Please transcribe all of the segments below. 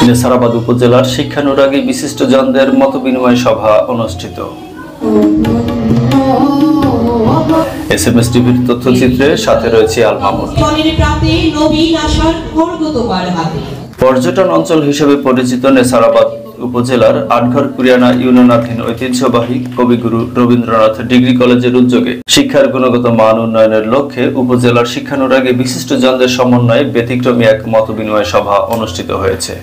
নেসারাবাদ উপজেলার শিক্ষানুরাগী বিশিষ্টজনদের মতবিনিময় সভা অনুষ্ঠিত। এসএমএস টিভির তথ্যচিত্রে সাথে রয়েছে আল মামুন। পর্যটন অঞ্চল হিসেবে পরিচিত নেসারাবাদ উপজেলার আটঘর কুরিয়ানা ইউনিয়নাধীন ঐতিহ্যবাহী কবিগুরু রবীন্দ্রনাথ ডিগ্রি কলেজের উদ্যোগে শিক্ষার গুণগত মান উন্নয়নের লক্ষ্যে উপজেলার শিক্ষানুরাগী বিশিষ্টজনদের সমন্বয়ে ব্যতিক্রমী এক মতবিনিময় সভা অনুষ্ঠিত হয়েছে।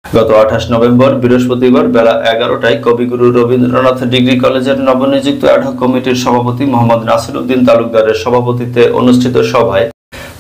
গত 28 নভেম্বর বৃহস্পতিবার বেলা 11টায় কবিগুরু রবীন্দ্রনাথ ডিগ্রি কলেজের নবনিযুক্ত অ্যাডহক কমিটির সভাপতি মোহাম্মদ নাসিরউদ্দিন তালুকদারের সভাপতিত্বে অনুষ্ঠিত সভায়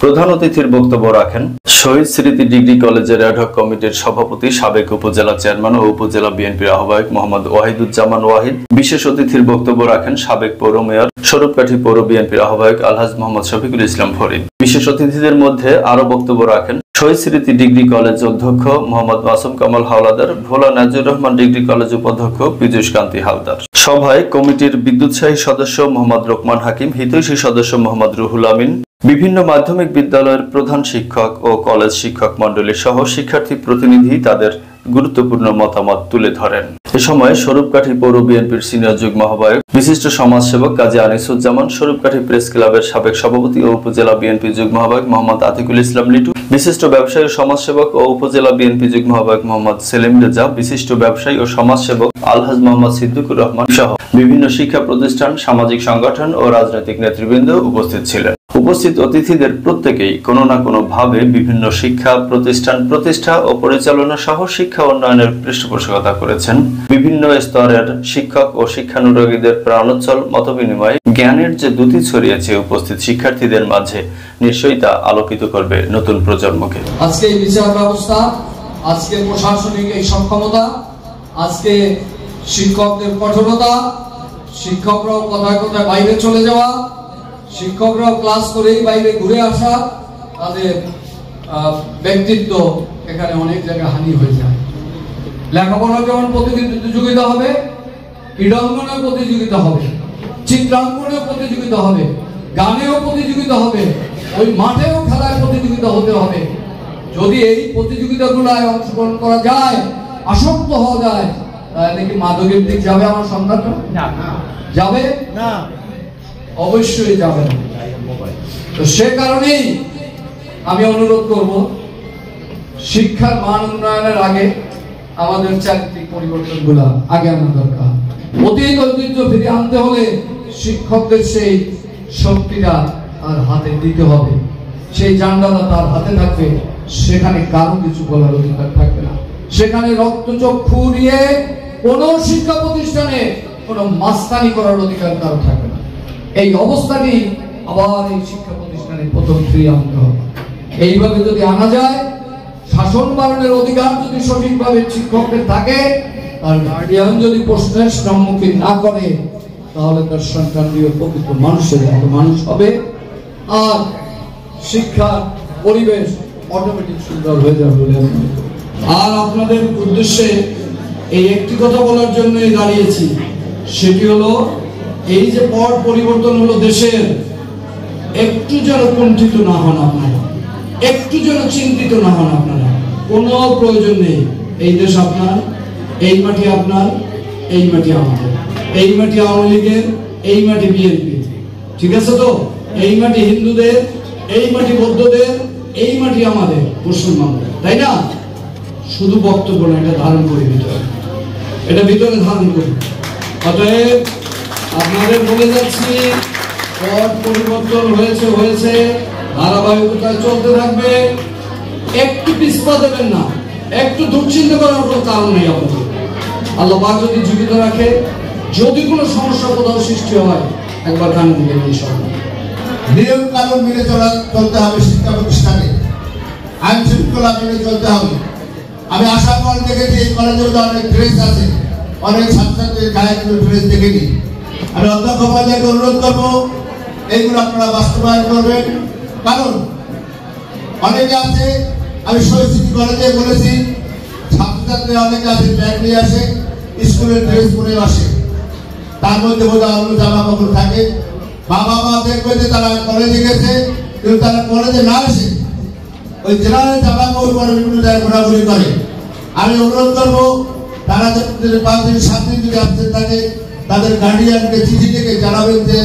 প্রধান অতিথির বক্তব্য রাখেন শহীদ স্মৃতি ডিগ্রি কলেজের অ্যাডহক কমিটির সভাপতি সাবেক উপজেলা চেয়ারম্যান ও উপজেলা বিএনপির আহ্বায়ক মোহাম্মদ ওয়াহিদুজ্জামান ওয়াহিদ। বিশেষ অতিথির বক্তব্য রাখেন সাবেক পৌর মেয়র স্বরূপকাঠি পৌর বিএনপির আহ্বায়ক আলহাজ মোহাম্মদ শফিকুল ইসলাম ফরিদ। বিশেষ অতিথিদের মধ্যে আরো বক্তব্য রাখেন শহীদ স্মৃতি ডিগ্রি কলেজ অধ্যক্ষ মোহাম্মদ মাসুম কামাল হাওলাদার, ভোলা নাজির রহমান ডিগ্রি কলেজ উপাধ্যক্ষ পীযূষ কান্তি হালদার। সভায় কমিটির বিদ্যুৎসাহী সদস্য মোহাম্মদ রোকমান হাকিম, হিতৈষী সদস্য মোহাম্মদ রুহুল আমিন, বিভিন্ন মাধ্যমিক বিদ্যালয়ের প্রধান শিক্ষক ও কলেজ শিক্ষক মন্ডলী সহ শিক্ষার্থী প্রতিনিধি তাদের গুরুত্বপূর্ণ মতামত তুলে ধরেন। এ সময় স্বরূপকাঠি পৌর বিএনপির সিনিয়র যুগ্ম আহ্বায়ক বিশিষ্ট সমাজসেবক কাজী আনিসুজ্জামান, স্বরূপকাঠি প্রেস ক্লাবের সাবেক সভাপতি ও উপজেলা বিএনপি যুগ্ম আহ্বায়ক মোহাম্মদ আতিকুল ইসলাম লিটু, বিশিষ্ট ব্যবসায়ী ও সমাজসেবক ও উপজেলা বিএনপি যুগ্ম আহ্বায়ক মোহাম্মদ সেলিম রেজা, বিশিষ্ট ব্যবসায়ী ও সমাজসেবক আলহাজ মোহাম্মদ সিদ্দিকুর রহমান সহ বিভিন্ন শিক্ষা প্রতিষ্ঠান, সামাজিক সংগঠন ও রাজনৈতিক নেতৃবৃন্দ উপস্থিত ছিলেন। উপস্থিত অতিথিদের প্রত্যেকেই কোনো না কোনো ভাবে বিভিন্ন শিক্ষা প্রতিষ্ঠান প্রতিষ্ঠা ও পরিচালনা সহ শিক্ষা উন্নয়নের পৃষ্ঠপোষকতা করেছেন। বিভিন্ন স্তরের শিক্ষক ও শিক্ষানুরাগীদের প্রাণোচ্ছল মতবিনিময় জ্ঞানের যে দ্যুতি ছড়িয়েছে উপস্থিত শিক্ষার্থীদের মাঝে, নিশ্চয়ই তা আলোকিত করবে নতুন প্রজন্মকে। আজকে এই বিচার ব্যবস্থা, আজকে প্রশাসনিক এই সক্ষমতা, আজকে শিক্ষকদের কঠোরতা, শিক্ষকরাও কথায় কথায় বাইরে চলে যাওয়া, শিক্ষকরাও ক্লাস করেই বাইরে ঘুরে আসা, তাদের ব্যক্তিত্ব এখানে অনেক জায়গায় হানি হয়ে যায়। লেখাপড়া যেমন প্রতিযোগিতা হবে, ক্রীড়াঙ্গনের প্রতিযোগিতা হবে, চিত্রাঙ্কনের প্রতিযোগিতা হবে, গানেও প্রতিযোগিতা হবে, ওই মাঠেও খেলায় প্রতিযোগিতা হতে হবে। যদি এই প্রতিযোগিতাগুলোয় অংশগ্রহণ করা যায়, আসক্ত হওয়া যায়, তাহলে কি মাদকের দিক যাবে আমার সন্তানটা? যাবে না, অবশ্যই যাবে না। তো সে কারণেই আমি অনুরোধ করব, শিক্ষার মান উন্নয়নের আগে আমাদের চারিত্রিক পরিবর্তনগুলো আগে আনা দরকার। অতীত ঐতিহ্য ফিরিয়ে আনতে হলে শিক্ষকদের সেই শক্তিটা তার হাতে দিতে হবে, সেই জান্ডাটা তার হাতে থাকবে, সেখানে কারো কিছু বলার অধিকার থাকবে না। সেখানে রক্তচক্ষু নিয়ে কোন শিক্ষা প্রতিষ্ঠানে কোন মাস্তানি করার অধিকার কারো থাকবে না। এই অবস্থাটি আবার এই শিক্ষা প্রতিষ্ঠানে প্রথম ফিরিয়ে আনতে হবে। এইভাবে যদি আনা যায়, শাসন পালনের অধিকার যদি সঠিকভাবে শিক্ষকদের থাকে, আর গার্ডিয়ান যদি প্রশ্নের সম্মুখীন না করে, তাহলে তার সন্তানটিও প্রকৃত মানুষের মতো মানুষ হবে, আর শিক্ষার পরিবেশ অটোমেটিক সুন্দর হয়ে যাবে বলে আমি মনে করি। আর আপনাদের উদ্দেশ্যে এই একটি কথা বলার জন্যই দাঁড়িয়েছি, সেটি হলো এই যে পট পরিবর্তন হলো দেশের, একটু যেন কুণ্ঠিত না হন আপনারা, একটু যেন চিন্তিত না হন আপনারা। কোনো প্রয়োজন নেই। এই দেশ আপনার, এই মাটি আপনার, এই মাটি আমাদের, এই মাটি আওয়ামী লীগের, এই মাটি বিএনপি, ঠিক আছে তো? এই মাটি হিন্দুদের, এই মাটি বৌদ্ধদের, এই মাটি আমাদের মুসলমানদের, তাই না? শুধু বক্তব্য না, এটা ধারণ করি ভিতরে, এটা ভিতরে ধারণ করি। অতএব আপনাদের বলে যাচ্ছি, পট পরিবর্তন হয়েছে, ধারাবাহিকতায় চলতে থাকবে। একটু পিছপা দেবেন না, একটু দুশ্চিন্তা করার কোনো কারণ নেই আপনাদের। আল্লাহ পাক যদি জীবিত রাখে, যদি কোনো সমস্যা কোথাও সৃষ্টি হয়, একবার কানে দিবেন ইনশাআল্লাহ। নিয়ম কানুন মেনে চলতে হবে শিক্ষা প্রতিষ্ঠানে, আইন শৃঙ্খলা মেনে চলতে হবে। আমি আশা করি দেখেছি এই কলেজের মধ্যে অনেক ড্রেস আছে, অনেক ছাত্রছাত্রীর গায়ে ড্রেস দেখেনি। আমি অধ্যক্ষ মহোদয়কে অনুরোধ করবো, এইগুলো আপনারা বাস্তবায়ন করবেন। কারণ অনেকে আছে, আমি শহীদ স্মৃতি কলেজে বলেছি, ছাত্রছাত্রীরা অনেকে আছে ব্যাগ নিয়ে আসে, স্কুলের ড্রেস পরে আসে, তার মধ্যে বোধহয় অন্য জামা কাপড় থাকে। বাবা মা দেখবে যে তারা কলেজে গেছে, কিন্তু তারা কলেজে না এসে ওই জেনারেল জামা কাপড় পরে বিভিন্ন জায়গায় ঘোরাঘুরি করে। আমি অনুরোধ করবো তারা যদি 5 দিন 7 দিন যদি absent থাকে তাদের গার্ডিয়ানকে চিঠি লিখে জানাবেন যে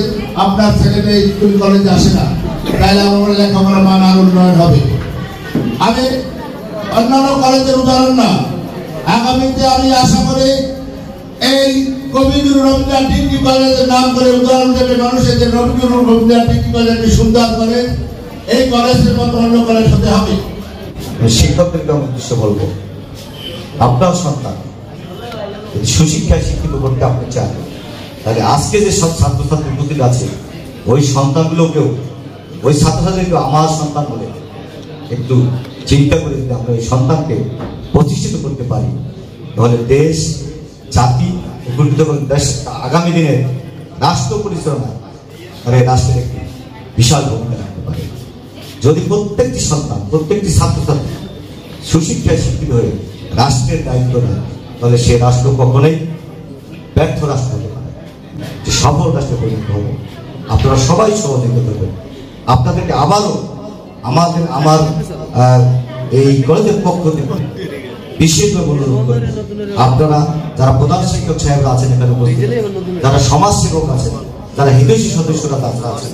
আপনার ছেলে মেয়ে স্কুল কলেজে আসে না, তাহলে আমার লেখাপড়ার মান আরো উন্নয়ন হবে। আমি অন্যান্য কলেজের উদাহরণ না, আগামীতে আমি আশা করি এই কবিগুরু রবীন্দ্রনাথ ডিগ্রি কলেজের নাম করে উদাহরণ দেবে মানুষের যে কবিগুরু রবীন্দ্রনাথ ডিগ্রি কলেজটি সুন্দর করে এই কলেজের মতো অন্য কলেজ হতে হবে। শিক্ষকদেরকে আমি উদ্দেশ্য বলবো, আপনার সন্তান সুশিক্ষায় শিক্ষিত করতে আপনি চান, তাহলে আজকে যে সব ছাত্রছাত্রী উপস্থিত আছে ওই সন্তানগুলোকেও, ওই ছাত্রছাত্রীকেও আমার সন্তান বলে একটু চিন্তা করে যদি আমরা এই সন্তানকে প্রতিষ্ঠিত করতে পারি, তাহলে দেশ, জাতি, দেশ আগামী দিনের রাষ্ট্র পরিচালনা তাহলে রাষ্ট্রের একটি বিশাল ভূমিকা রাখতে পারে। যদি প্রত্যেকটি সন্তান, প্রত্যেকটি ছাত্রছাত্রী সুশিক্ষায় শিক্ষিত হয়ে রাষ্ট্রের দায়িত্ব নেয়, তাহলে সে রাষ্ট্র কখনোই ব্যর্থ রাষ্ট্র হতে পারে, যে সফল রাষ্ট্রে পরিণত হবে। আপনারা সবাই সহযোগিতা করবেন। আপনাদেরকে আবারও আমার এই কলেজের পক্ষ থেকে বিশেষভাবে অনুরোধ করবেন, আপনারা যারা প্রধান শিক্ষক সাহেবরা আছেন এখানে উপস্থিত, যারা সমাজ সেবক আছেন, যারা হিতৈষী সদস্যরা তারা আছেন,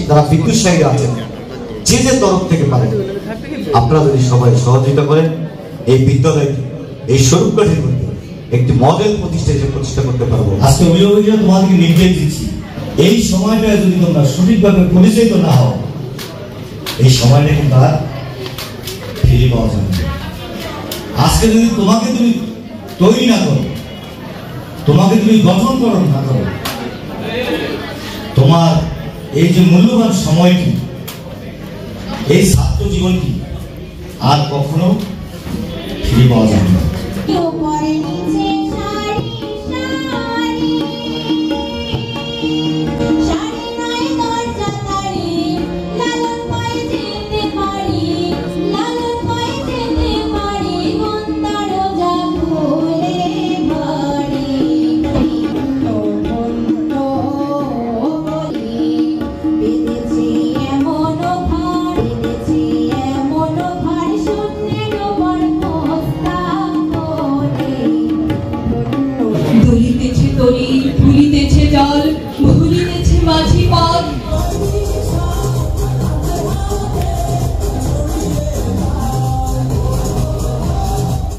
যারা বিদ্যুৎ সাহিরা আছেন, যে যে তরফ থেকে পারেন আপনারা যদি সবাই সহযোগিতা করেন এই বিদ্যালয়টি এই স্বরূপকাঠির মধ্যে একটি মডেল প্রতিষ্ঠা করতে পারবো। আজকে অভিভাবকরা তোমাদেরকে নির্দেশ দিচ্ছি, এই সময়টা যদি তোমরা সঠিকভাবে পরিচালিত না হও, এই সময়টা কিন্তু আর ফিরে পাওয়া যাবে না। আজকে যদি তোমাকে তুমি তৈরি না করো, তোমাকে তুমি গঠন করো না করো, তোমার এই যে মূল্যবান সময়টি, এই ছাত্র জীবনটি আর কখনো ফিরে পাওয়া যাবে না।